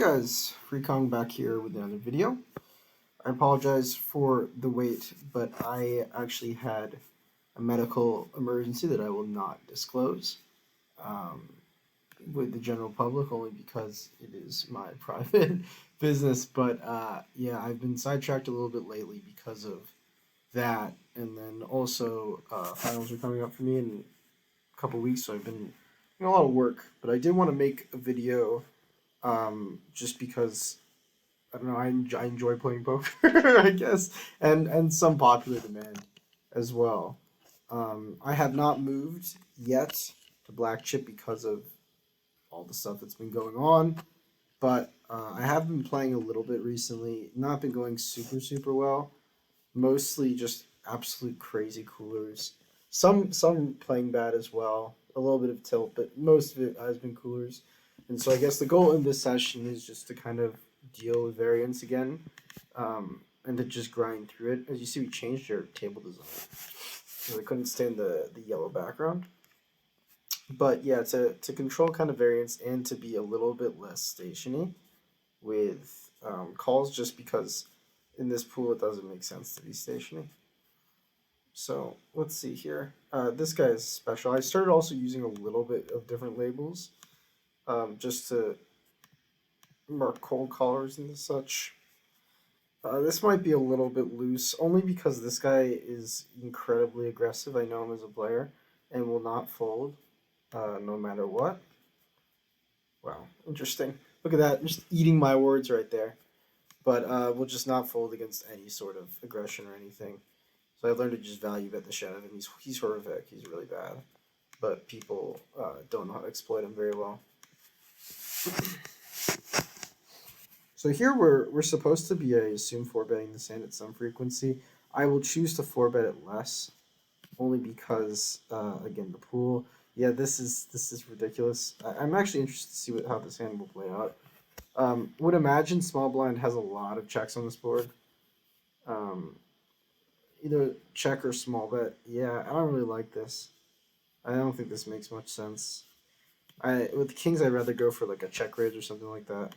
guys, FreeKong back here with another video. I apologize for the wait, but I actually had a medical emergency that I will not disclose um, with the general public only because it is my private business. But yeah, I've been sidetracked a little bit lately because of that. And then also, finals are coming up for me in a couple weeks, so I've been doing a lot of work. But I did want to make a video just because I don't know. I enjoy playing poker, I guess, and some popular demand as well. I have not moved yet to black chip because of all the stuff that's been going on, but I have been playing a little bit recently. Not been going super well. Mostly just absolute crazy coolers. Some playing bad as well. A little bit of tilt, but most of it has been coolers. And so I guess the goal in this session is just to kind of deal with variance again, and to just grind through it. As you see, we changed our table design because I couldn't stand the yellow background. But yeah, to control kind of variance and to be a little bit less stationy with calls, just because in this pool it doesn't make sense to be stationary. So let's see here. This guy is special. I started also using a little bit of different labels, just to mark cold callers and such. This might be a little bit loose, only because this guy is incredibly aggressive. I know him as a player, and will not fold, no matter what. Wow, interesting. Look at that, just eating my words right there. But will just not fold against any sort of aggression or anything. So I learned to just value bet the shit out of him. He's horrific. He's really bad, but people don't know how to exploit him very well. So here we're supposed to be, I assume, 4-betting this hand at some frequency. I will choose to 4-bet it less, only because again the pool. Yeah, this is ridiculous. I'm actually interested to see how this hand will play out. Would imagine small blind has a lot of checks on this board. Either check or small bet. Yeah, I don't really like this. I don't think this makes much sense. With kings, I'd rather go for like a check raise or something like that.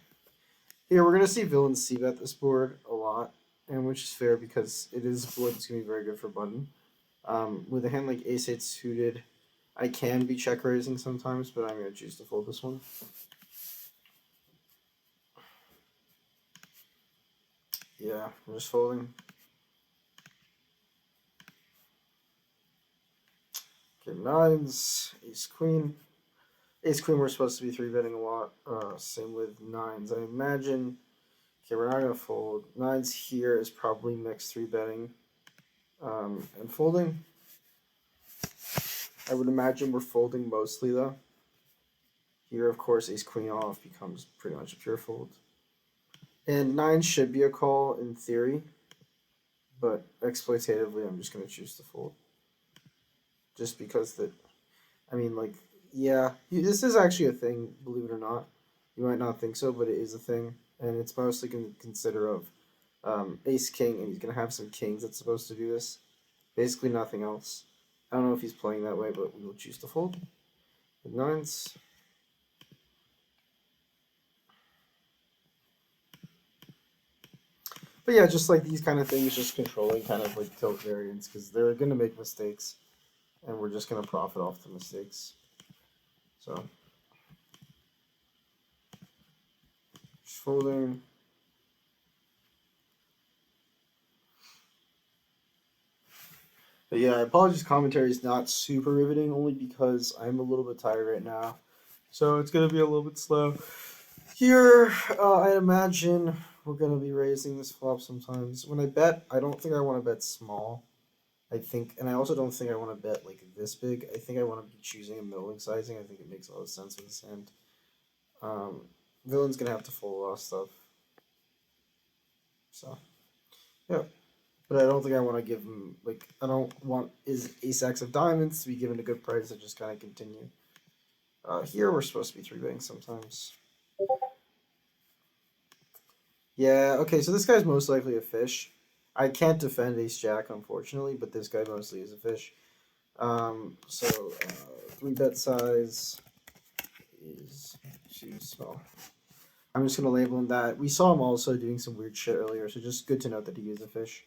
Here, we're gonna see villains c-bet this board a lot, and which is fair because it is a board that's gonna be very good for button. With a hand like ace-8 suited, I can be check raising sometimes, but I'm gonna choose to fold this one. Yeah, I'm just folding. Okay, nines, ace queen. Ace queen we're supposed to be 3-betting a lot. Same with nines. I imagine. Okay, we're not gonna fold. Nines here is probably mixed 3-betting. And folding. I would imagine we're folding mostly though. Here, of course, ace queen off becomes pretty much a pure fold. And nine should be a call in theory, but exploitatively, I'm just gonna choose to fold. Just because I mean, like, yeah, this is actually a thing, believe it or not. You might not think so, but it is a thing, and it's mostly going to consider of ace king, and he's going to have some kings that's supposed to do this. Basically nothing else. I don't know if he's playing that way, but we will choose to fold. With nines. But yeah, just like these kind of things, just controlling kind of like tilt variance, because they're going to make mistakes, and we're just going to profit off the mistakes. So, just folding. But yeah, apologies, commentary is not super riveting, only because I'm a little bit tired right now. So it's going to be a little bit slow. Here, I imagine we're going to be raising this flop sometimes. When I bet, I don't think I want to bet small. I think, and I also don't think I want to bet like this big. I think I want to be choosing a middling sizing. I think it makes a lot of sense with this hand. Villain's going to have to fold a lot of stuff. So, yeah. But I don't think I want to give him, like, I don't want his ace-x of diamonds to be given a good price and just kind of continue. Here we're supposed to be 3-betting sometimes. Yeah, okay, so this guy's most likely a fish. I can't defend ace-jack, unfortunately, but this guy mostly is a fish. So 3-bet size is too small. I'm just going to label him that. We saw him also doing some weird shit earlier, so just good to note that he is a fish.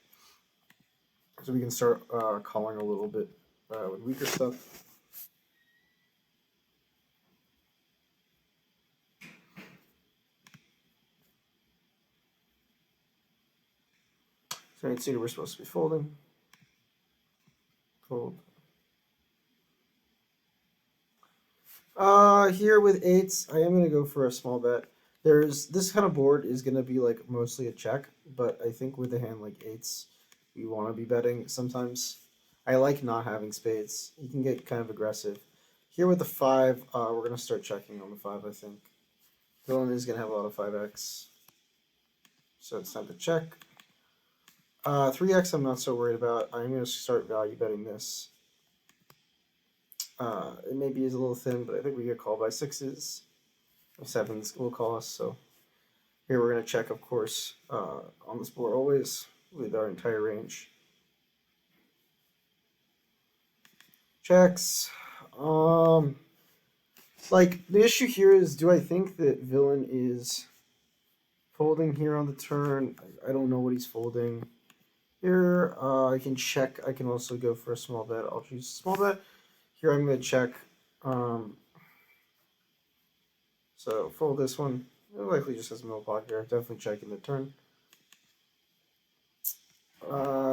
So we can start calling a little bit with weaker stuff. So we're supposed to be folding. Fold. Here with eights, I am going to go for a small bet. This kind of board is going to be like mostly a check, but I think with a hand like eights, we want to be betting sometimes. I like not having spades. You can get kind of aggressive. Here with the 5, we're going to start checking on the 5, I think. Villain is going to have a lot of 5x. So it's time to check. 3x I'm not so worried about. I'm going to start value betting this. It maybe is a little thin, but I think we get called by 6s. 7s will call us, so here we're going to check, of course, on this board always with our entire range. Checks. Like, the issue here is, do I think that villain is folding here on the turn? I don't know what he's folding. Here, I can check. I can also go for a small bet. I'll choose a small bet. Here, I'm going to check. So, fold this one. It likely just has middle pocket here. Definitely checking the turn.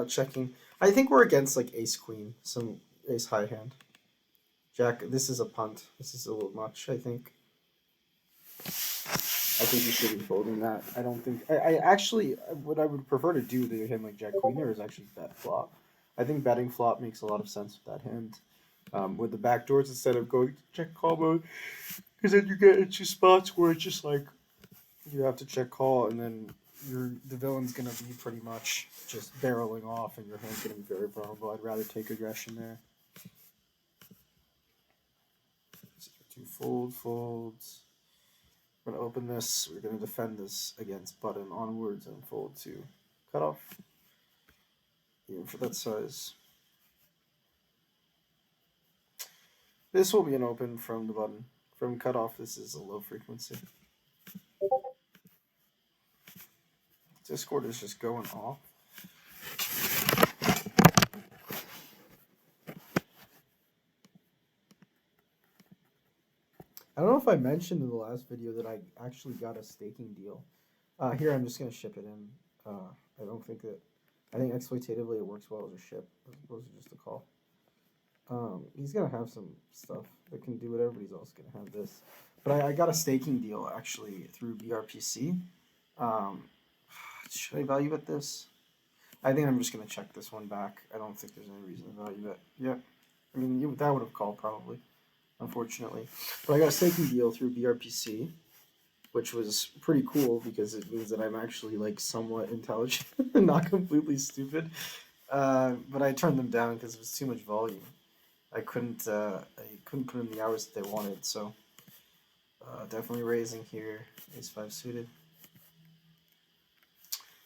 Checking. I think we're against, like, ace-queen. Some ace-high hand. Jack, this is a punt. This is a little much, I think. I think you should be folding that. I don't think... I actually... What I would prefer to do with a hand like Jack Queen there is actually bet flop. I think betting flop makes a lot of sense with that hand. With the backdoors instead of going to check call mode. Because then you get into spots where it's just like... You have to check call and then the villain's going to be pretty much just barreling off and your hand's going to be very vulnerable. I'd rather take aggression there. Two folds. We're going to open this. We're going to defend this against button onwards and fold to cutoff. Even for that size. This will be an open from the button. From cutoff, this is a low frequency. Discord is just going off. I don't know if I mentioned in the last video that I actually got a staking deal. Here I'm just going to ship it in. I don't think that... I think exploitatively it works well as a ship as opposed to just a call. He's going to have some stuff that can do whatever, but he's also going to have this. But I got a staking deal actually through BRPC. Should I value bet this? I think I'm just going to check this one back. I don't think there's any reason to value bet. Yeah. I mean, that would have called probably, unfortunately. But I got a staking deal through BRPC, which was pretty cool because it means that I'm actually like somewhat intelligent and not completely stupid. But I turned them down because it was too much volume. I couldn't put in the hours that they wanted, so definitely raising here. Ace-5 suited.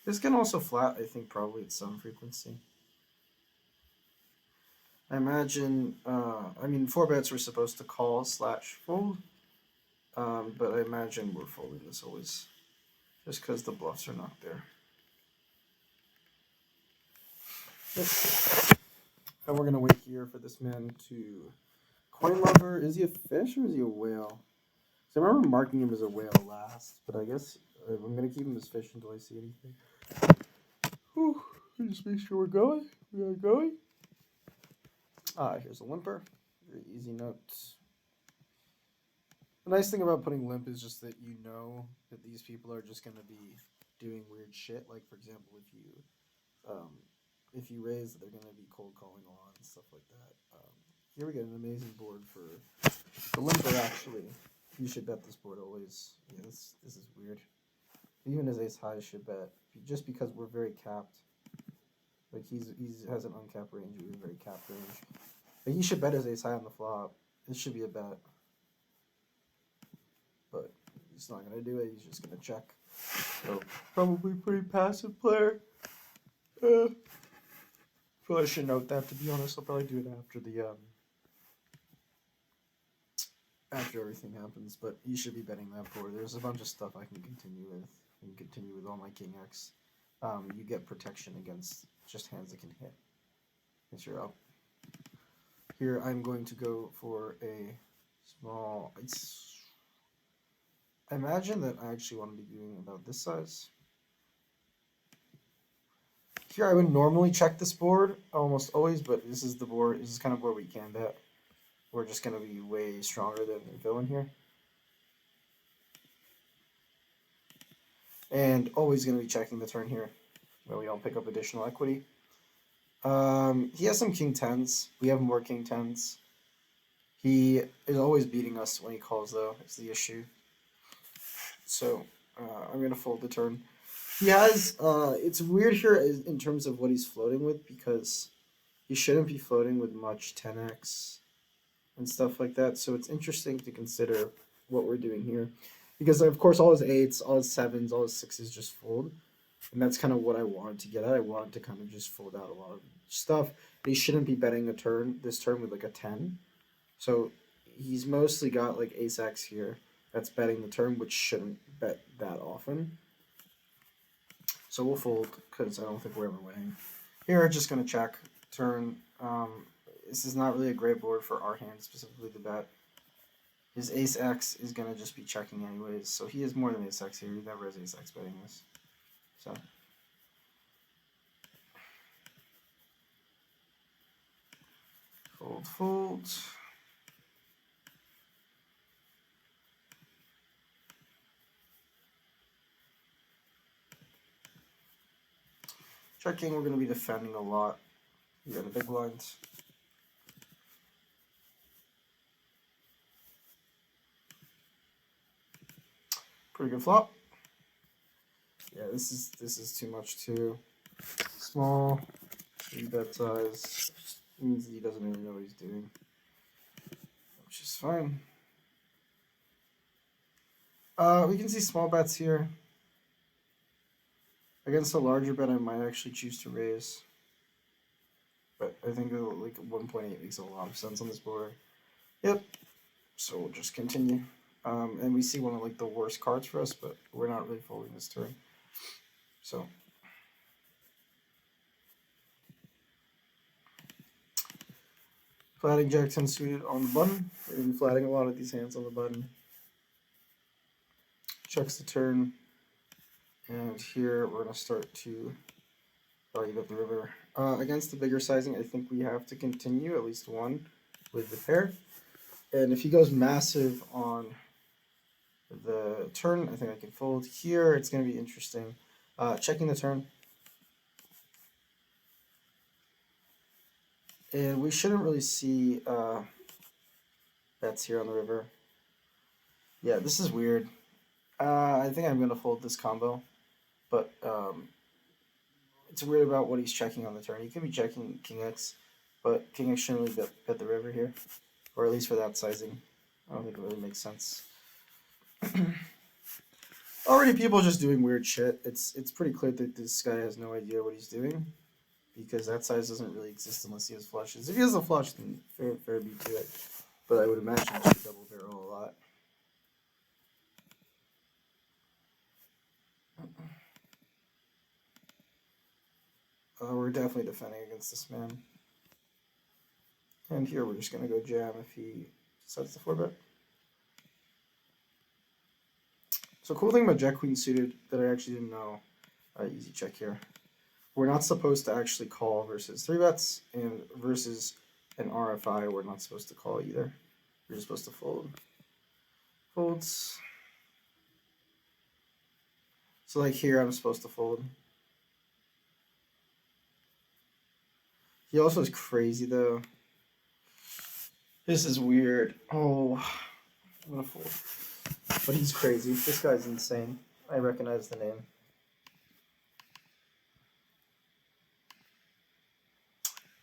This can also flat, I think, probably at some frequency. I imagine, I mean, 4 bets we're supposed to call / fold, but I imagine we're folding this always, just because the bluffs are not there. Yep. And we're going to wait here for this man to... Coin lover, is he a fish or is he a whale? So I remember marking him as a whale last, but I guess I'm going to keep him as fish until I see anything. Whew, just make sure we're going. We are going. Here's a limper. Very easy notes. The nice thing about putting limp is just that you know that these people are just going to be doing weird shit. Like, for example, if you raise, they're going to be cold calling a lot and stuff like that. Here we get an amazing board for the limper, actually. You should bet this board always. Yeah, this is weird. Even his ace high should bet, just because we're very capped. Like, he has an uncapped range, we have a very capped range. But he should bet his ace high on the flop. This should be a bet. But he's not going to do it, he's just going to check. So, probably pretty passive player. Probably should note that, to be honest. I'll probably do it after the after everything happens, but you should be betting that board. There's a bunch of stuff I can continue with. I can continue with all my king X. You get protection against just hands that can hit. Once you're up. Here I'm going to go for a small. I imagine that I actually want to be doing about this size. Here I would normally check this board almost always, but this is the board. This is kind of where we can bet. We're just going to be way stronger than the villain here. And always going to be checking the turn here when we don't pick up additional equity. He has some king 10s. We have more king 10s. He is always beating us when he calls, though. It's the issue. So I'm going to fold the turn. He has, it's weird here in terms of what he's floating with, because he shouldn't be floating with much 10x and stuff like that. So it's interesting to consider what we're doing here. Because, of course, all his 8s, all his 7s, all his 6s just fold. And that's kind of what I wanted to get at. I wanted to kind of just fold out a lot of stuff. But he shouldn't be betting this turn with like a 10. So he's mostly got like ace X here that's betting the turn, which shouldn't bet that often. So we'll fold because I don't think we're ever winning. Here, just going to check turn. This is not really a great board for our hand, specifically the bet. His ace X is going to just be checking anyways, so he has more than ace X here. He never has ace X betting this. So fold, fold. Checking, we're going to be defending a lot. We got the big blinds. Pretty good flop. Yeah, this is too much too. Small, bet size. Means he doesn't even know what he's doing, which is fine. We can see small bets here. Against a larger bet, I might actually choose to raise. But I think like 1.8 makes a lot of sense on this board. Yep. So we'll just continue. And we see one of like the worst cards for us, but we're not really folding this turn. So flatting Jack 10 suited on the button. We're going to be flatting a lot of these hands on the button. Checks the turn. And here we're going to start to value up the river. Against the bigger sizing, I think we have to continue at least one with the pair. And if he goes massive on the turn, I think I can fold. Here, it's going to be interesting. Checking the turn. And we shouldn't really see bets here on the river. Yeah, this is weird. I think I'm going to fold this combo. But it's weird about what he's checking on the turn. He could be checking King X, but King X shouldn't really bet the river here. Or at least for that sizing. I don't think it really makes sense. Already people just doing weird shit. It's pretty clear that this guy has no idea what he's doing, because that size doesn't really exist unless he has flushes. If he has a flush, then fair be to it. But I would imagine he should double barrel a lot. We're definitely defending against this man. And here we're just going to go jam if he sets the 4-bet. So cool thing about Jack Queen suited that I actually didn't know, easy check here. We're not supposed to actually call versus 3-bets, and versus an RFI we're not supposed to call either. We're just supposed to fold. Folds. So like here I'm supposed to fold. He also is crazy though. This is weird. Oh, I'm gonna fold. But he's crazy. This guy's insane. I recognize the name.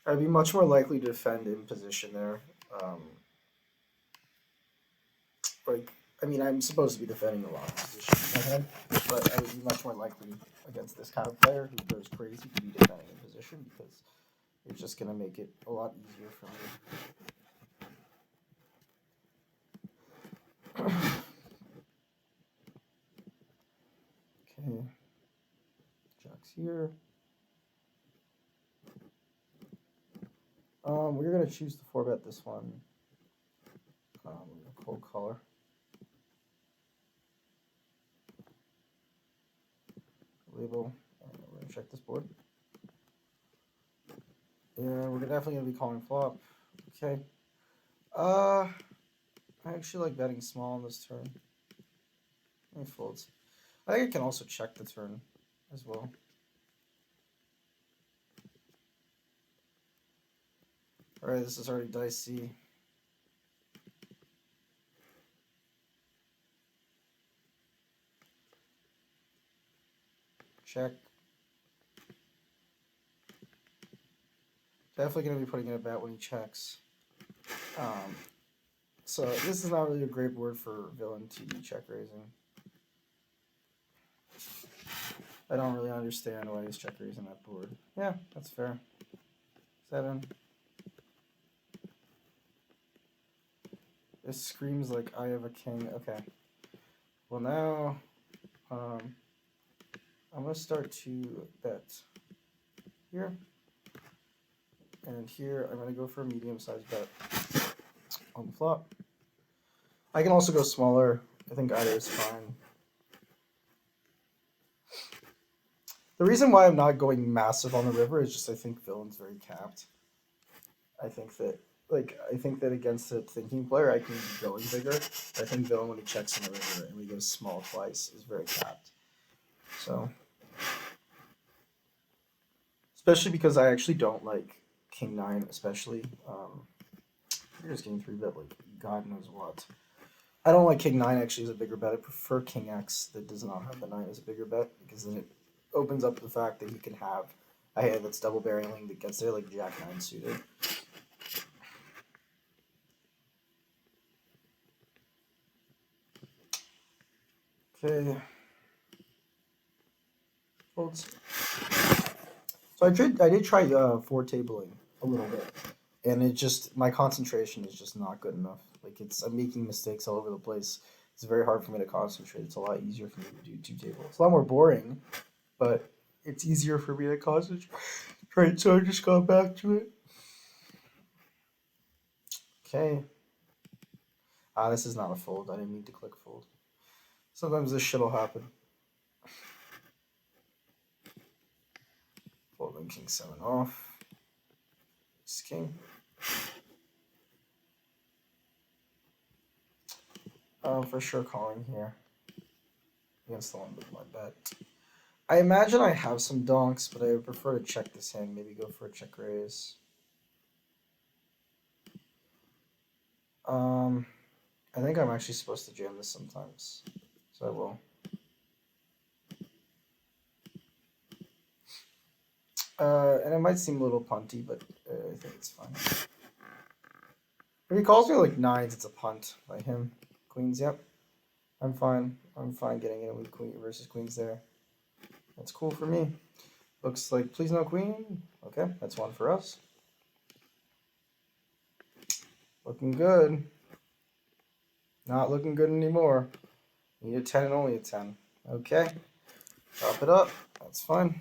I'd be much more likely to defend in position there. I mean, I'm supposed to be defending a lot of positions in my head, but I would be much more likely against this kind of player who goes crazy to be defending in position, because it's just going to make it a lot easier for me. Okay, jacks here. We're gonna choose to 4-bet this one. We're gonna cold color. Label, and we're gonna check this board. Yeah, we're definitely gonna be calling flop. Okay. I actually like betting small on this turn. He folds. I think I can also check the turn as well. Alright, this is already dicey. Check. Definitely going to be putting in a bet when he checks. So this is not really a great board for villain to be check raising. I don't really understand why he's check raising that board. Yeah, that's fair. 7. This screams like I have a king. Okay. Well now, I'm going to start to bet here. And here I'm going to go for a medium-sized bet on the flop. I can also go smaller. I think either is fine. The reason why I'm not going massive on the river is just I think villain's very capped. I think that against a thinking player I can be going bigger. I think villain when he checks on the river and we go small twice is very capped. So especially because I actually don't like King 9 especially. You're just getting 3-bet like God knows what. I don't like King 9 actually as a bigger bet. I prefer King X that does not have the 9 as a bigger bet because then it opens up the fact that he can have a hand that's double barreling that gets there like Jack 9 suited. Okay. Folds. So I did try 4 tabling a little bit, and it just my concentration is just not good enough. Like I'm making mistakes all over the place. It's very hard for me to concentrate. It's a lot easier for me to do 2 tables. It's a lot more boring, but it's easier for me to concentrate. So I just got back to it. Okay. This is not a fold. I didn't mean to click fold. Sometimes this shit will happen. Folding King 7 off. It's king. For sure calling here. Against the one with my bet. I imagine I have some donks, but I would prefer to check this hand. Maybe go for a check raise. I think I'm actually supposed to jam this sometimes, so I will. And it might seem a little punty, but I think it's fine. If he calls me like 9s, it's a punt by him. Queens, yep. I'm fine. I'm fine getting in with queen versus queens there. That's cool for me. Looks like please no queen. Okay, that's 1 for us. Looking good. Not looking good anymore. Need a 10 and only a 10. Okay. Chop it up. That's fine.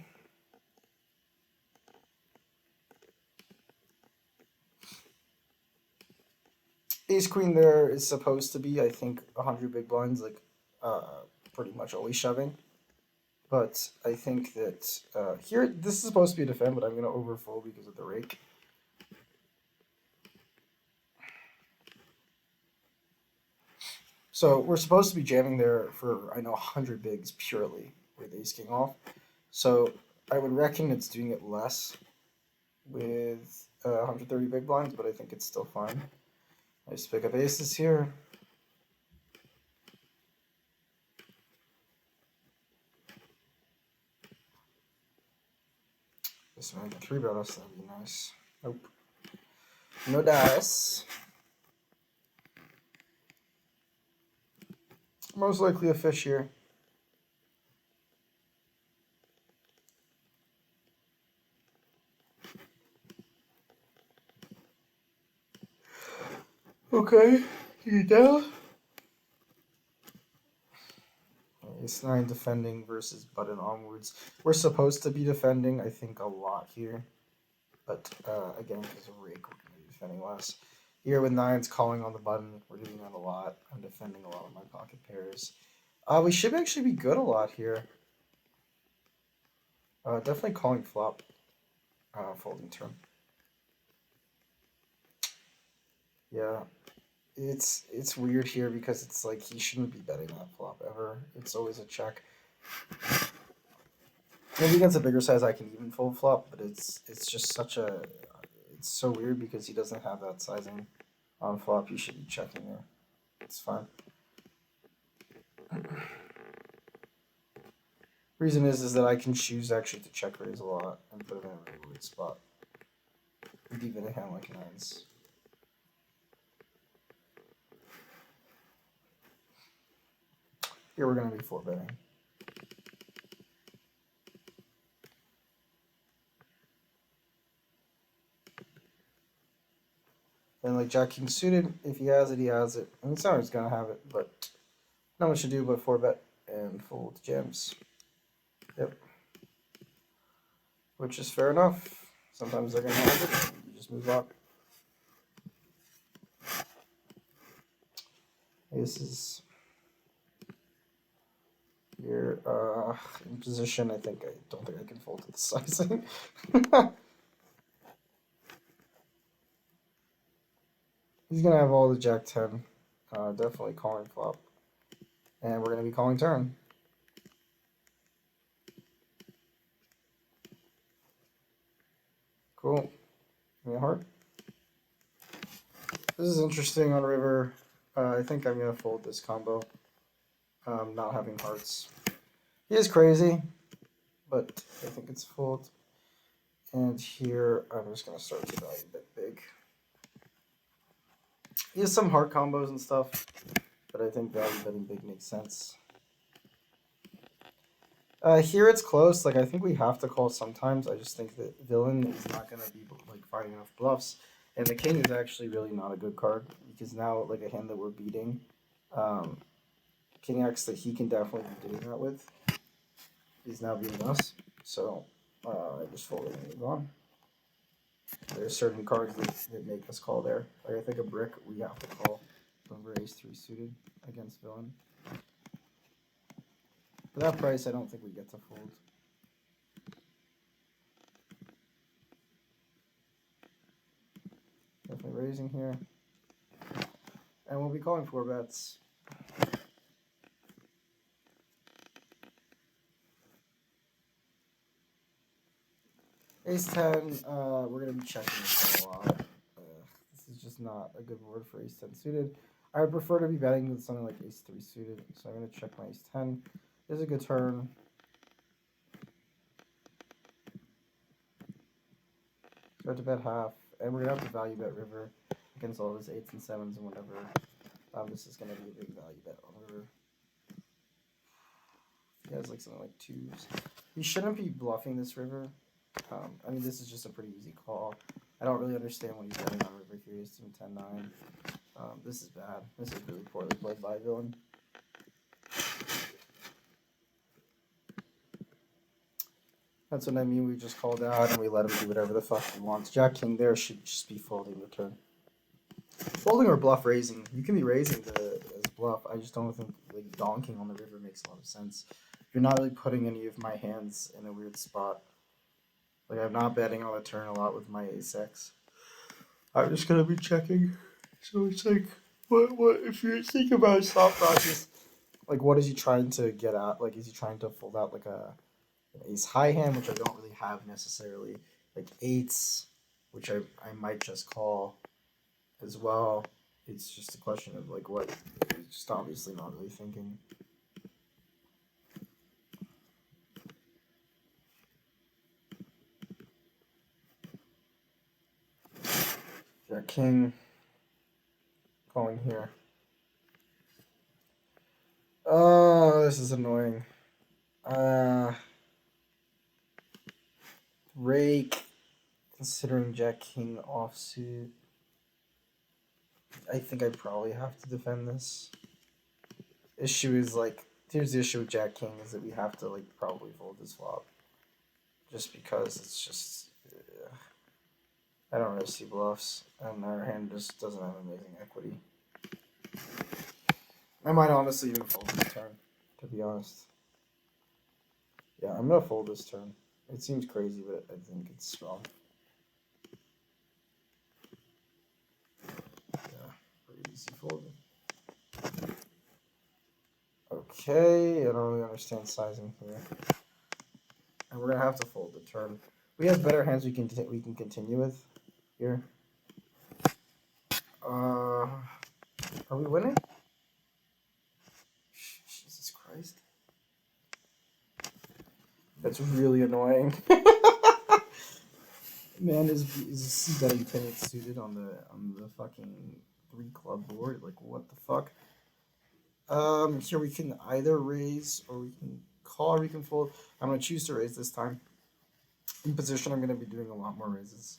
Ace queen there is supposed to be, I think, 100 big blinds, like pretty much always shoving. But I think that here, this is supposed to be a defend, but I'm going to overfold because of the rake. So we're supposed to be jamming there for, I know, 100 bigs purely with ace king off. So I would reckon it's doing it less with 130 big blinds, but I think it's still fine. I just pick up aces here. This one, 3-bet us, that'd be nice. Nope. No dice. Most likely a fish here. Okay, you down? Ace-9 defending versus button onwards. We're supposed to be defending, I think, a lot here. But, again, because of rake, we're going to be defending less. Here with 9s calling on the button, we're doing that a lot. I'm defending a lot of my pocket pairs. We should actually be good a lot here. Definitely calling flop, folding turn. Yeah, it's weird here because it's like he shouldn't be betting that flop ever. It's always a check. Maybe against a bigger size I can even fold flop, but it's just such a it's so weird because he doesn't have that sizing on flop. You should be checking there. It's fine. Reason is that I can choose actually to check raise a lot and put him in a really weird spot. With even a hand like 9s. Here we're gonna be 4-betting. And like Jack King suited, if he has it, he has it. I mean, it's not always gonna have it, but not much to do but 4-bet and fold jams. Yep. Which is fair enough. Sometimes they're gonna have it. You just move on. This is here in position. I don't think I can fold to the sizing. He's gonna have all the Jack 10. Definitely calling flop. And we're gonna be calling turn. Cool. Give me a heart. This is interesting on river. I think I'm gonna fold this combo. Not having hearts. He is crazy, but I think it's fold. And here I'm just gonna start to value a bit big. He has some heart combos and stuff, but I think value betting big makes sense. Here it's close. Like I think we have to call sometimes. I just think that villain is not gonna be like fighting enough bluffs, and the king is actually really not a good card because now like a hand that we're beating, king X that he can definitely be doing that with. He's now beating us, so I just fold it and move on. There's certain cards that make us call there. Like I think a brick we have to call when we're ace-3 suited against villain. For that price, I don't think we get to fold. Definitely raising here. And we'll be calling 4-bets. Ace-10, we're going to be checking this a lot. This is just not a good board for ace-10 suited. I would prefer to be betting with something like ace-3 suited, so I'm going to check my ace-10. There's a good turn. Start to bet half, and we're going to have to value bet river against all of his 8s and 7s and whatever. This is going to be a big value bet on river. He has like something like 2s. We shouldn't be bluffing this river. I mean, this is just a pretty easy call. I don't really understand what he's betting on river here. He's doing 10-9. This is bad. This is really poorly played by villain. That's what I mean. We just called out and we let him do whatever the fuck he wants. Jack King there should just be folding the turn. Folding or bluff raising. You can be raising as bluff. I just don't think like donking on the river makes a lot of sense. You're not really putting any of my hands in a weird spot. Like I'm not betting on the turn a lot with my ace-X. I'm just gonna be checking. So it's like, what if you think about his thought process? Like, what is he trying to get at? Like, is he trying to fold out like an ace high hand, which I don't really have necessarily. Like 8s, which I might just call as well. It's just a question of like what. He's just obviously not really thinking. Jack King calling here. Oh, this is annoying. Rake, considering Jack King offsuit. I think I probably have to defend this. Issue is like, here's the issue with Jack King is that we have to like probably fold this flop, just because it's just I don't really see bluffs, and our hand just doesn't have amazing equity. I might honestly even fold this turn, to be honest. Yeah, I'm gonna fold this turn. It seems crazy, but I think it's strong. Yeah, pretty easy folding. Okay, I don't really understand sizing here. And we're gonna have to fold the turn. We have better hands we can continue with here. Are we winning? Jesus Christ. That's really annoying. Man is betting 10-8 suited on the fucking 3-club board. Like, what the fuck? Here we can either raise or we can call or we can fold. I'm gonna choose to raise this time. In position, I'm gonna be doing a lot more raises.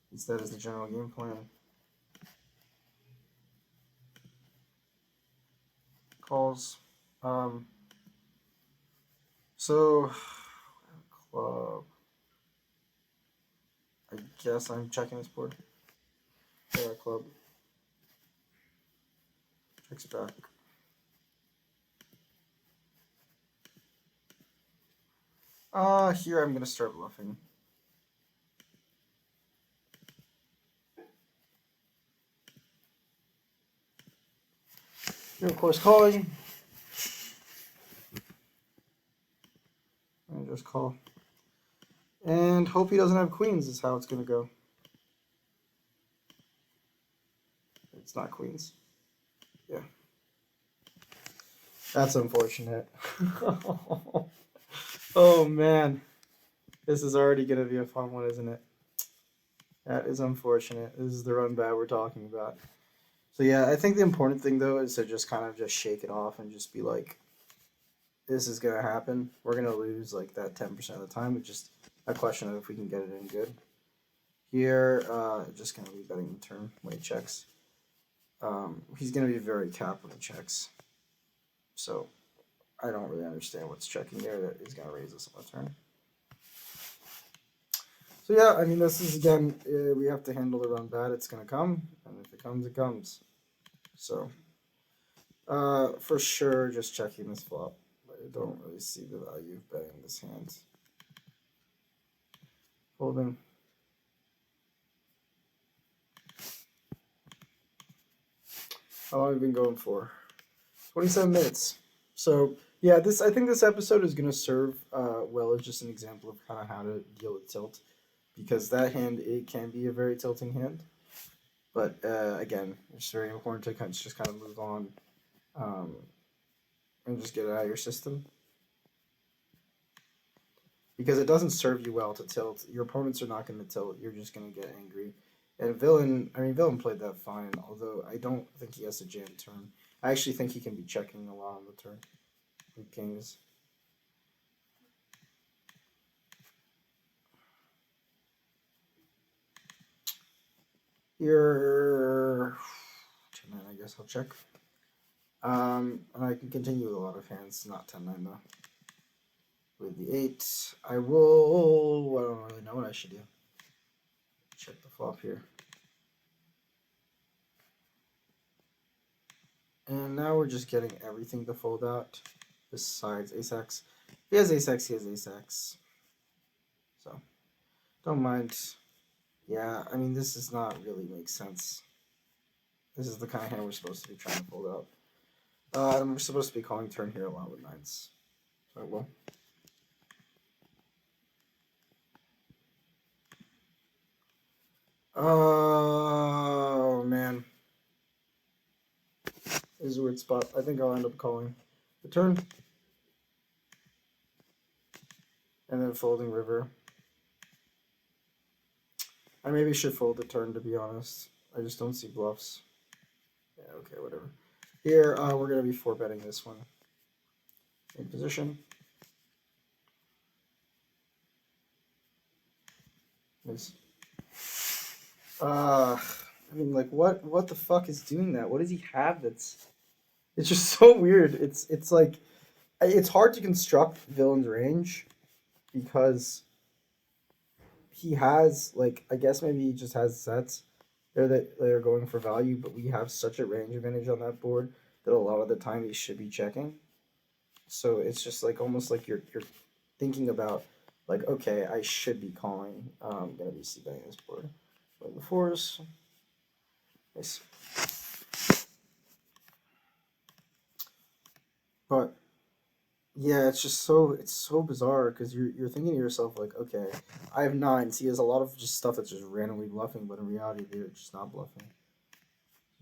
At least that is the general game plan. Calls. So club. I guess I'm checking this board. Yeah, club. Checks back. Here I'm gonna start bluffing. Here, of course, calling. And just call. And hope he doesn't have queens is how it's gonna go. It's not queens. Yeah. That's unfortunate. Oh man. This is already gonna be a fun one, isn't it? That is unfortunate. This is the run bad we're talking about. So yeah, I think the important thing though is to just kind of just shake it off and just be like, this is gonna happen. We're gonna lose like that 10% of the time. It's just a question of if we can get it in good. Here, just gonna be betting the turn when he checks. He's gonna be very capped when he checks. So I don't really understand what's checking there that he's gonna raise us on the turn. So yeah, I mean, this is again, we have to handle the run bad. It's gonna come, and if it comes, it comes. So, for sure, just checking this flop. I don't really see the value of betting this hand. Folding. How long have we been going for? 27 minutes. So yeah, I think this episode is gonna serve well as just an example of kind of how to deal with tilt, because that hand, it can be a very tilting hand. But again, it's very important to just kind of move on and just get it out of your system. Because it doesn't serve you well to tilt. Your opponents are not going to tilt. You're just going to get angry. And Villain played that fine, although I don't think he has a jam turn. I actually think he can be checking a lot on the turn with kings. Here, 10-9, I guess I'll check. And I can continue with a lot of hands, not 10-9 though. With the 8, I will. I don't really know what I should do. Check the flop here. And now we're just getting everything to fold out besides ace-x. He has ace-x, he has ace-x. So, don't mind. Yeah, I mean, this does not really make sense. This is the kind of hand we're supposed to be trying to fold out. And we're supposed to be calling turn here a lot with nines. So I will. Oh, man. This is a weird spot. I think I'll end up calling the turn. And then folding river. I maybe should fold the turn, to be honest. I just don't see bluffs. Yeah, okay, whatever. Here, we're going to be 4-betting this one. In position. Nice. I mean, like, what the fuck is doing that? What does he have that's It's just so weird. It's like it's hard to construct villain's range because he has like I guess maybe he just has sets there that they're going for value, but we have such a range advantage on that board that a lot of the time he should be checking. So it's just like almost like you're thinking about like okay, I should be calling. I'm gonna be c betting this board. Play the fours. Nice. But yeah, it's so bizarre because you're thinking to yourself like, okay, I have nines. He has a lot of just stuff that's just randomly bluffing, but in reality they're just not bluffing.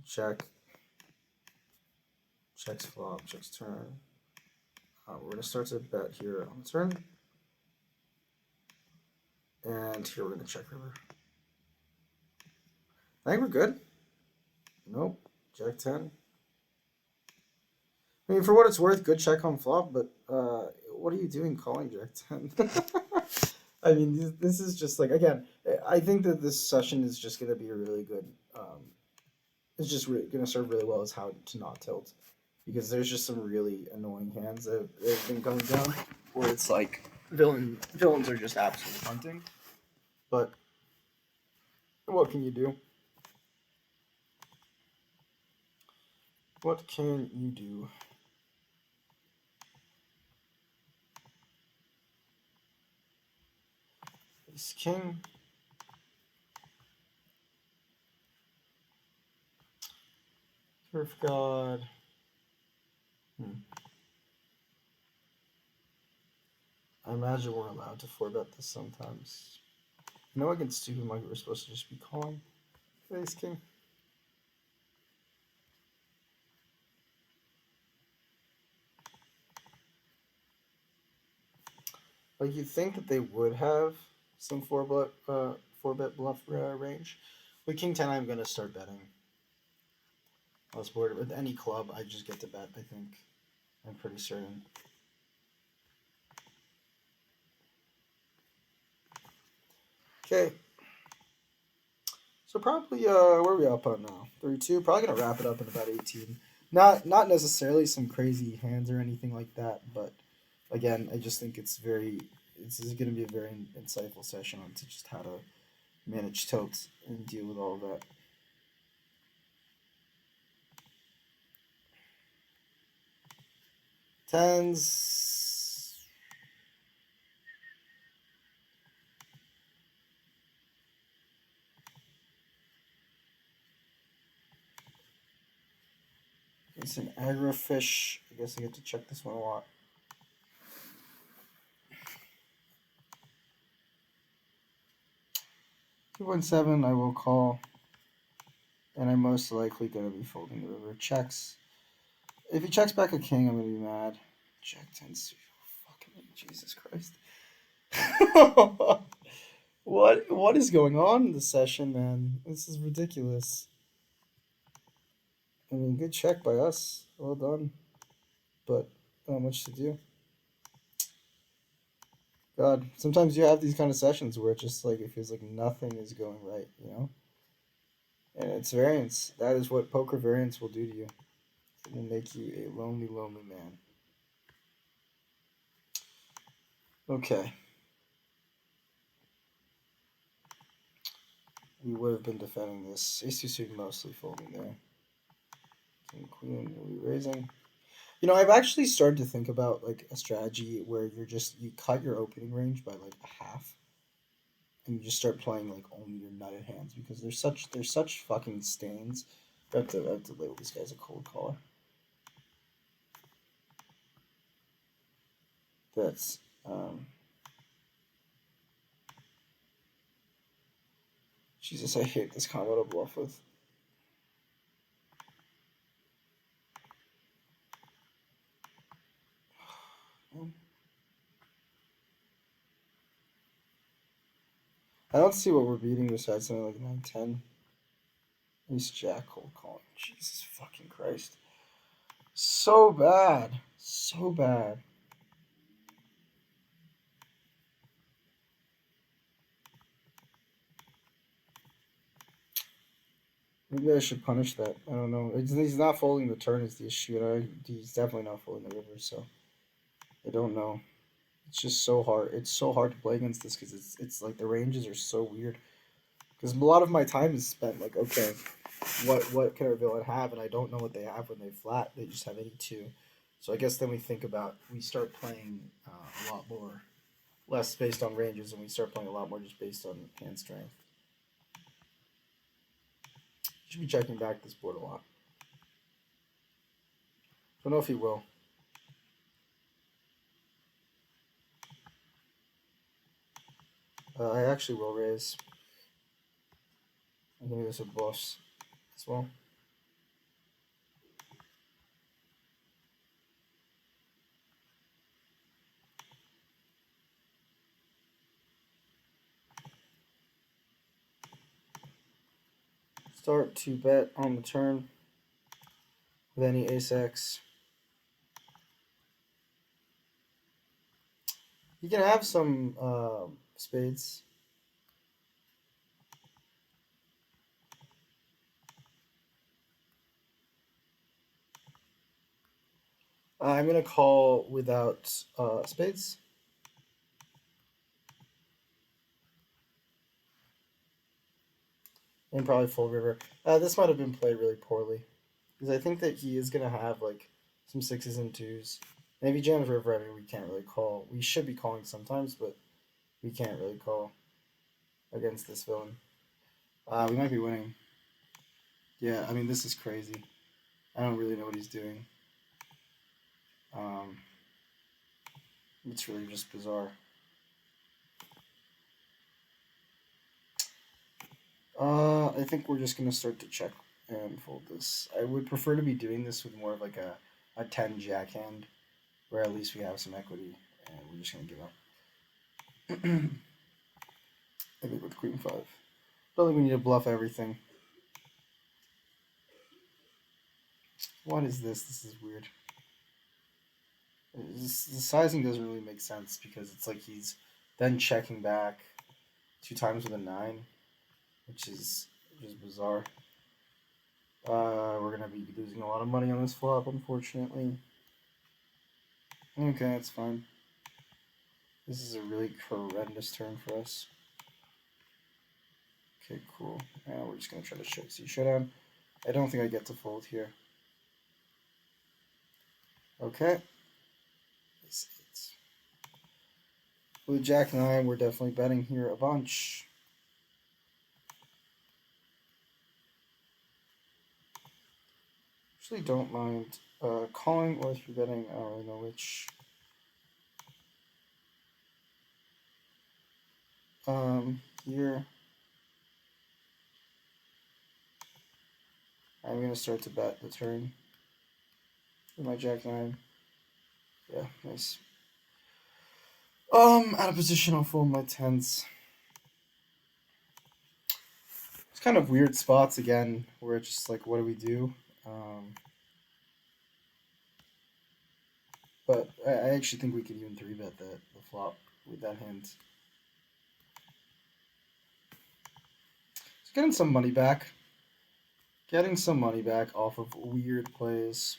Check, checks flop, checks turn. We're gonna start to bet here on the turn, and here we're gonna check river. I think we're good. Nope, Jack 10. I mean, for what it's worth, good check on flop, but what are you doing calling Jack 10? I mean, this is just like, again, I think that this session is just going to be a really good, it's just going to serve really well as how to not tilt. Because there's just some really annoying hands that have been coming down where it's like villains are just absolutely hunting. But what can you do? What can you do? Ace King. Turf God. I imagine we're allowed to 4-bet this sometimes. You know, against stupid monkey, we're supposed to just be calling. Ace King. Like, you'd think that they would have some 4-bet bluff range. With King 10, I'm going to start betting. On this board. With any club, I just get to bet, I think. I'm pretty certain. Okay. So probably, where are we up on now? 32? Probably going to wrap it up in about 18. Not necessarily some crazy hands or anything like that, but again, I just think this is going to be a very insightful session on to just how to manage tilts and deal with all of that. Tens. It's an aggro fish. I guess I get to check this one a lot. 2.7, I will call. And I'm most likely going to be folding the river. Checks. If he checks back a king, I'm going to be mad. Jack 10 suit. Fucking Jesus Christ. What is going on in this session, man? This is ridiculous. I mean, good check by us. Well done. But not much to do. God, sometimes you have these kind of sessions where it just like it feels like nothing is going right, you know? And it's variance. That is what poker variance will do to you. It will make you a lonely, lonely man. Okay. We would have been defending this. Ace-2 suit mostly folding there. King, queen, are we raising? You know, I've actually started to think about like a strategy where you cut your opening range by like a half, and you just start playing like only your nutted hands because there's such fucking stains. I have to label this guy as a cold caller. That's Jesus, I hate this combo to bluff with. I don't see what we're beating besides something like 9-10. Ace Jack cold calling. Jesus fucking Christ. So bad. So bad. Maybe I should punish that. I don't know. He's not folding the turn is the issue, and he's definitely not folding the river. So I don't know. It's just so hard. It's so hard to play against this because it's like the ranges are so weird. Because a lot of my time is spent like, okay, what can our villain have, and I don't know what they have when they flat. They just have any two. So I guess then we start playing a lot more less based on ranges, and we start playing a lot more just based on hand strength. Should be checking back this board a lot. Don't know if he will. I actually will raise. I think there's a boss as well. Start to bet on the turn with any ace-x. You can have some spades. I'm going to call without spades. And probably full river. This might have been played really poorly. Because I think that he is going to have like some sixes and twos. Maybe jams river, I mean, we can't really call. We should be calling sometimes, but we can't really call against this villain. We might be winning. Yeah, I mean, this is crazy. I don't really know what he's doing. It's really just bizarre. I think we're just gonna start to check and fold this. I would prefer to be doing this with more of like a 10 jack hand, where at least we have some equity, and we're just gonna give up. I think with queen 5. Don't think we need to bluff everything. What is this? This is weird. The sizing doesn't really make sense because it's like he's then checking back 2 times with a 9, which is bizarre. We're gonna be losing a lot of money on this flop, unfortunately. Okay, that's fine. This is a really horrendous turn for us. Okay, cool. Now we're just gonna try to see showdown. I don't think I get to fold here. Okay. With Jack 9, we're definitely betting here a bunch. Actually, don't mind calling or 3-betting. I don't really know which. Here, I'm gonna start to bet the turn with my Jack 9. Yeah, nice. Out of position, I'll fold my 10s. It's kind of weird spots again, where it's just like, what do we do? But I actually think we could even 3-bet the flop with that hand. It's getting some money back. Getting some money back off of weird plays.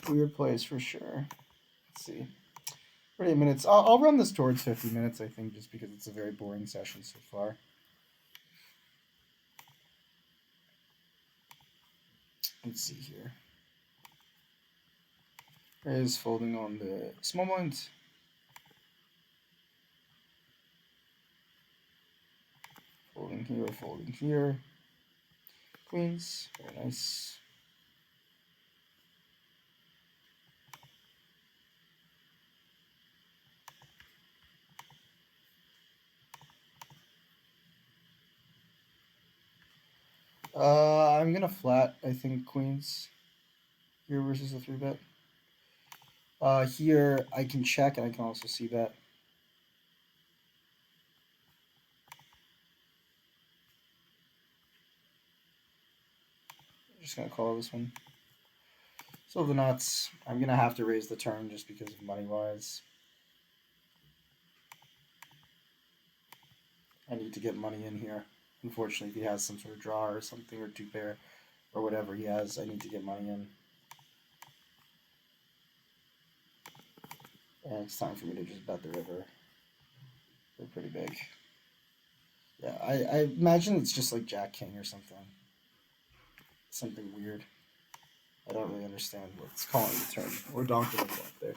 Weird plays for sure. Let's see. 30 minutes. I'll run this towards 50 minutes, I think, just because it's a very boring session so far. Let's see here. Is folding on the small blind. Folding here, folding here. Queens, very nice. I'm gonna flat, I think, queens here versus a 3-bet. Here I can check and I can also see bet. Just gonna call this one. So the nuts. I'm gonna have to raise the turn just because of money wise. I need to get money in here. Unfortunately, if he has some sort of draw or something, or two pair, or whatever he has, I need to get money in. And it's time for me to just bet the river. They're pretty big. Yeah, I imagine it's just like Jack King or something. Something weird. I don't really understand what's calling the turn. Or donkey the flop there.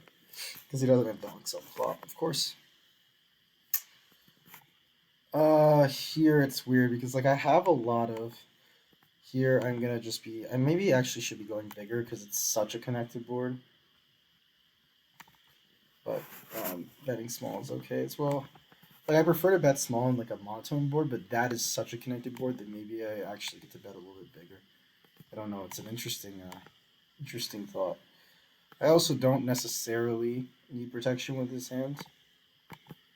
Because he doesn't have donks on the flop, of course. Here it's weird because like I have a lot of. Here I'm gonna just be. I maybe actually should be going bigger because it's such a connected board. But betting small is okay as well. Like I prefer to bet small on like a monotone board, but that is such a connected board that maybe I actually get to bet a little bit bigger. I don't know. It's an interesting thought. I also don't necessarily need protection with this hand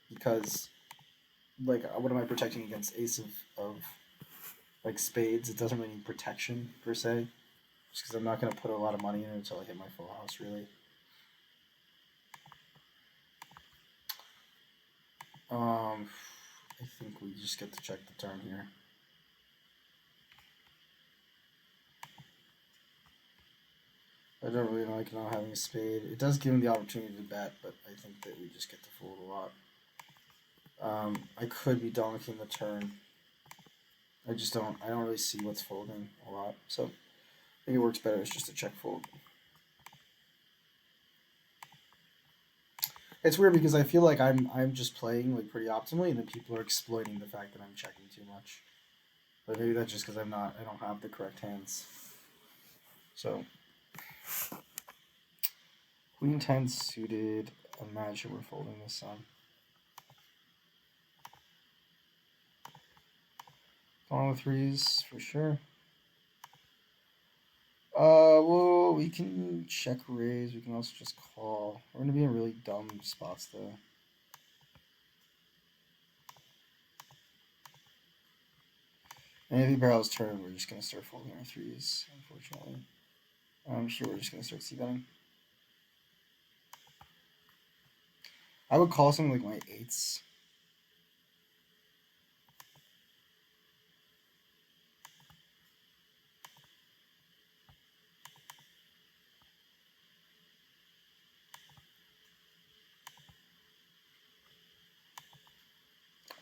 because, like, what am I protecting against? Ace of like spades. It doesn't really need protection per se, just because I'm not gonna put a lot of money in it until I hit my full house. Really. I think we just get to check the turn here. I don't really like not having a spade. It does give him the opportunity to bet, but I think that we just get to fold a lot. I could be donking the turn. I don't really see what's folding a lot, so I think it works better as just a check fold. It's weird because I feel like I'm just playing like pretty optimally, and then people are exploiting the fact that I'm checking too much. But maybe that's just because I don't have the correct hands. So Queen 10 suited. Imagine we're folding this on. Calling the threes for sure. Well, we can check raise. We can also just call. We're gonna be in really dumb spots though. And if he barrels turn, we're just gonna start folding our threes. Unfortunately, I'm sure we're just gonna start c-betting. I would call something like my eights.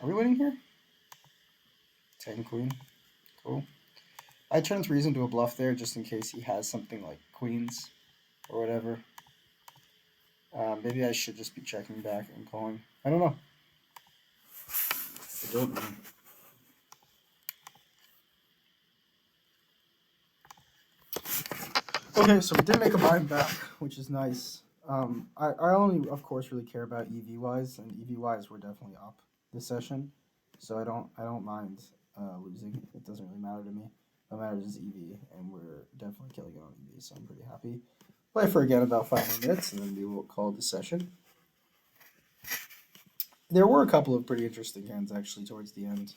Are we winning here? 10 queen. Cool. I turn threes into a bluff there just in case he has something like queens or whatever. Maybe I should just be checking back and calling. I don't know. I don't know. Okay, so we did make a bind back, which is nice. I only, of course, really care about EV-wise, and EV-wise we're definitely up this session, so I don't mind losing. It doesn't really matter to me. What matters is EV, and we're definitely killing it on EV, so I'm pretty happy. Play for again about 5 more minutes, and then we will call the session. There were a couple of pretty interesting hands actually towards the end.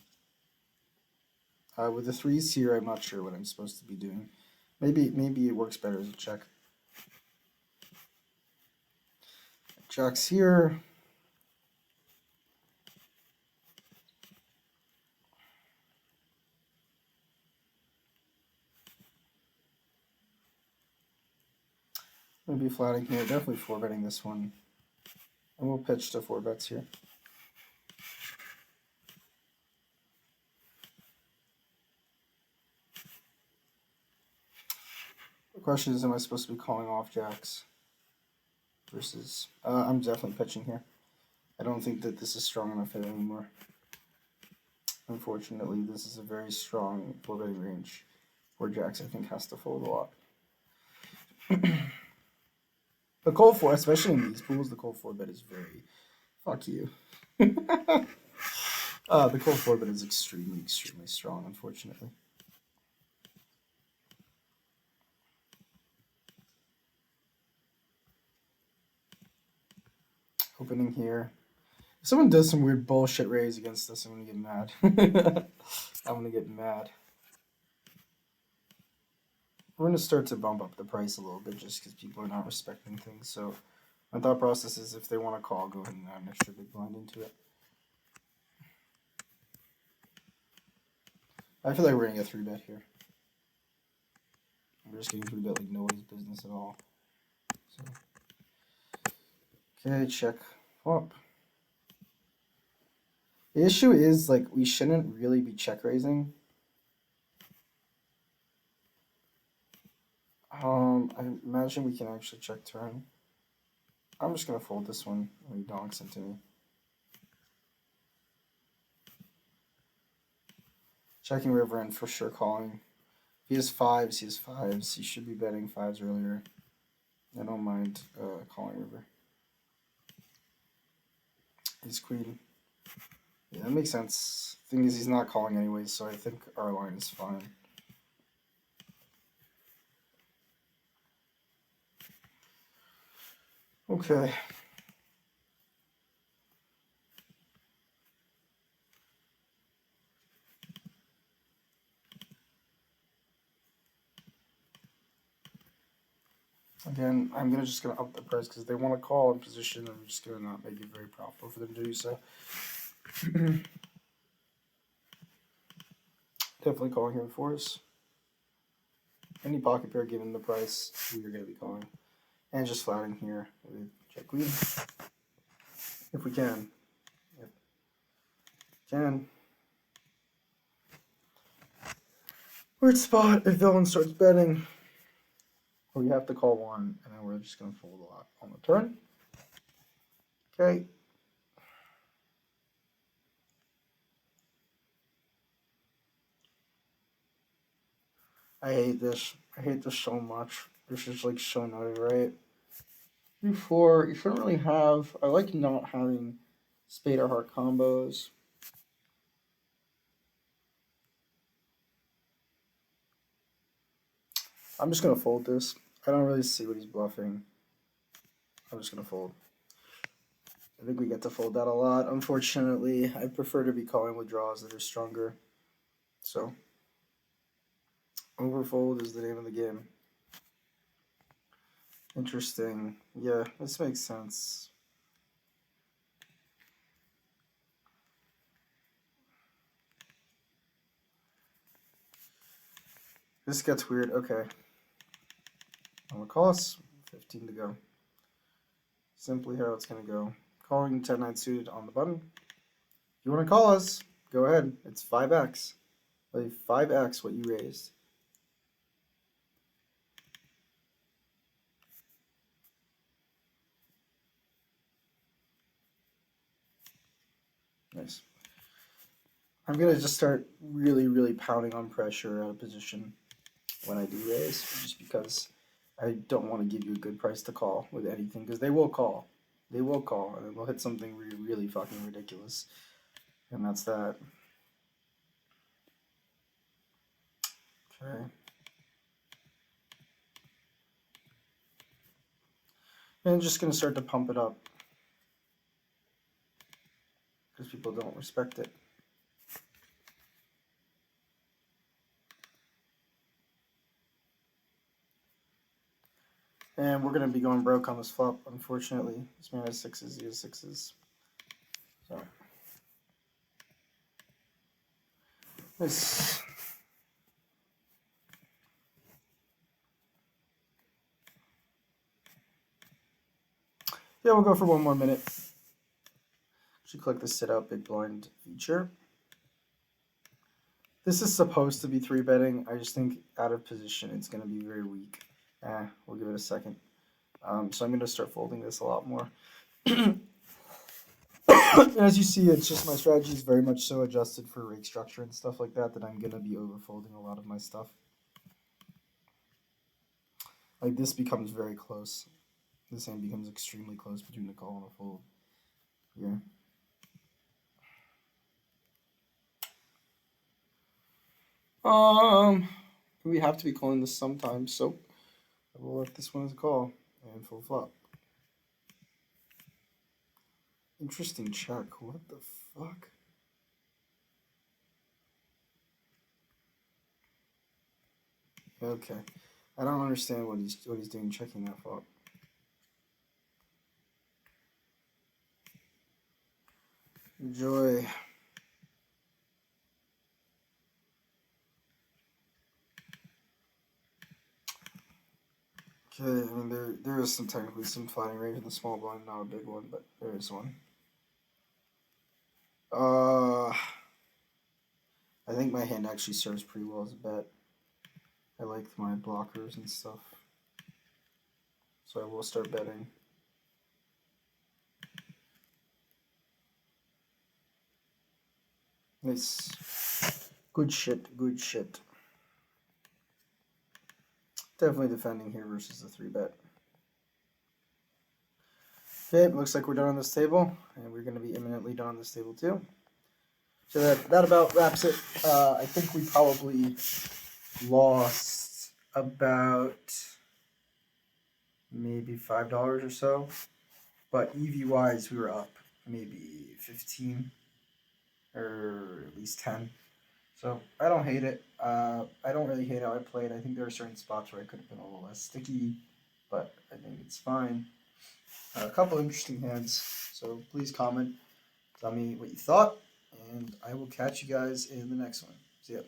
With the threes here, I'm not sure what I'm supposed to be doing. Maybe it works better as a check. Jacks here. Maybe flatting here. Definitely 4-betting this one. And we'll pitch to 4 bets here. The question is, am I supposed to be calling off jacks? Versus, I'm definitely pitching here. I don't think that this is strong enough hit anymore. Unfortunately, this is a very strong 4-betting range where jacks, I think, has to fold a lot. The call 4, especially in these pools, the call 4-bet is very... Fuck you. The call 4-bet is extremely strong, unfortunately. Opening here. If someone does some weird bullshit raise against this, I'm gonna get mad. I'm gonna get mad. We're gonna start to bump up the price a little bit just because people are not respecting things. So my thought process is if they want to call, go ahead and add an extra big blind into it. I feel like we're gonna get 3-bet here. We're just getting 3-bet like nobody's business at all. So, okay, check flop. The issue is like we shouldn't really be check raising. I imagine we can actually check turn. I'm just gonna fold this one when he donks into me. Checking river and for sure calling. If he has fives, he has fives. He should be betting fives earlier. I don't mind calling river. He's queen. Yeah, that makes sense. Thing is, he's not calling anyways, so I think our line is fine. Okay. Again, I'm just gonna up the price because they want to call in position, and I'm just gonna not make it very profitable for them to do so. Definitely calling here in fours. Any pocket pair given the price, we are gonna be calling, and just flatting here with check queen if we can. Yep. Can. Weird spot if villain starts betting. We have to call one, and then we're just gonna fold a lot on the turn. Okay. I hate this. I hate this so much. This is like so naughty, right? 3-4. You shouldn't really have. I like not having spade or heart combos. I'm just gonna fold this. I don't really see what he's bluffing. I'm just gonna fold. I think we get to fold that a lot. Unfortunately, I prefer to be calling with draws that are stronger. So, overfold is the name of the game. Interesting. Yeah, this makes sense. This gets weird. Okay. On the cost, 15 to go. Simply how it's going to go. Calling 10-9 suited on the button. If you want to call us, go ahead. It's 5x. Like 5x what you raised. Nice. I'm going to just start really, really pounding on pressure out of position when I do raise, just because I don't want to give you a good price to call with anything, because they will call. They will call, and they'll hit something really, really fucking ridiculous. And that's that. Okay. And I'm just going to start to pump it up, because people don't respect it. And we're going to be going broke on this flop, unfortunately. This man has sixes, he has sixes. So. Nice. Yeah, we'll go for one more minute. Should click the sit out big blind feature. This is supposed to be 3-betting. I just think out of position it's going to be very weak. We'll give it a second. So I'm going to start folding this a lot more. As you see, it's just my strategy is very much so adjusted for rake structure and stuff like that I'm going to be overfolding a lot of my stuff. Like this becomes very close. This hand becomes extremely close between the call and a fold. Yeah. We have to be calling this sometimes, so I will let this one as a call and full flop. Interesting check. What the fuck? Okay, I don't understand what he's doing checking that flop. Enjoy. Okay, I mean there is technically some flattening range in the small blind, not a big one, but there is one. I think my hand actually serves pretty well as a bet. I like my blockers and stuff, so I will start betting. Nice. Good shit, good shit. Definitely defending here versus the 3-bet. Okay, looks like we're done on this table, and we're going to be imminently done on this table too. So that about wraps it. I think we probably lost about maybe $5 or so, but EV wise we were up maybe 15 or at least 10. So I don't hate it. I don't really hate how I played. I think there are certain spots where I could have been a little less sticky, but I think it's fine. A couple interesting hands, so please comment, tell me what you thought, and I will catch you guys in the next one. See ya.